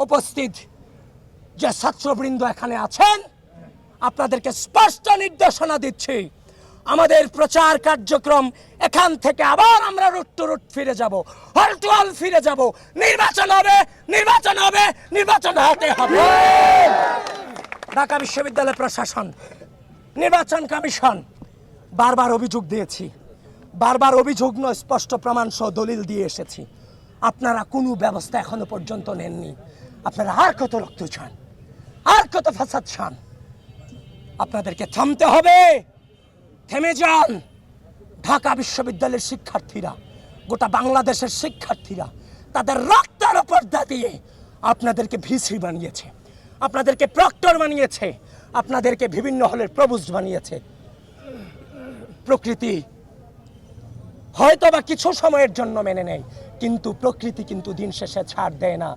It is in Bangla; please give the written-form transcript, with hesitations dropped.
উপস্থিত যে ছাত্রবৃন্দ এখানে আছেন, আপনাদেরকে স্পষ্ট নির্দেশনা দিচ্ছি, আমাদের প্রচার কার্যক্রম এখান থেকে আবার আমরা রুট টু রুট ফিরে যাব, হল টু হল ফিরে যাব। নির্বাচন হবে, নির্বাচন হবে, নির্বাচন হতে হবে। ঢাকা বিশ্ববিদ্যালয় প্রশাসন, নির্বাচন কমিশন বারবার অভিযোগ দিয়েছি, বারবার অভিযোগ নয়, স্পষ্ট প্রমাণ সহ দলিল দিয়ে এসেছি। আপনারা কোনো ব্যবস্থা এখনো পর্যন্ত নেননি। আপনারা আর কত রক্ত চান, আর কত ফাসাদ চান? আপনাদেরকে থামতে হবে, থেমে যান। ঢাকা বিশ্ববিদ্যালয়ের শিক্ষার্থীরা, গোটা বাংলাদেশের শিক্ষার্থীরা তাদের রক্তের উপর দিয়ে আপনাদেরকে ভিসি বানিয়েছে, আপনাদেরকে প্রক্টর বানিয়েছে, আপনাদেরকে বিভিন্ন হলের প্রভোস্ট বানিয়েছে। প্রকৃতি হয়তো বা কিছু সময়ের জন্য মেনে নেয়, কিন্তু প্রকৃতি কিন্তু দিন শেষে ছাড় দেয় না।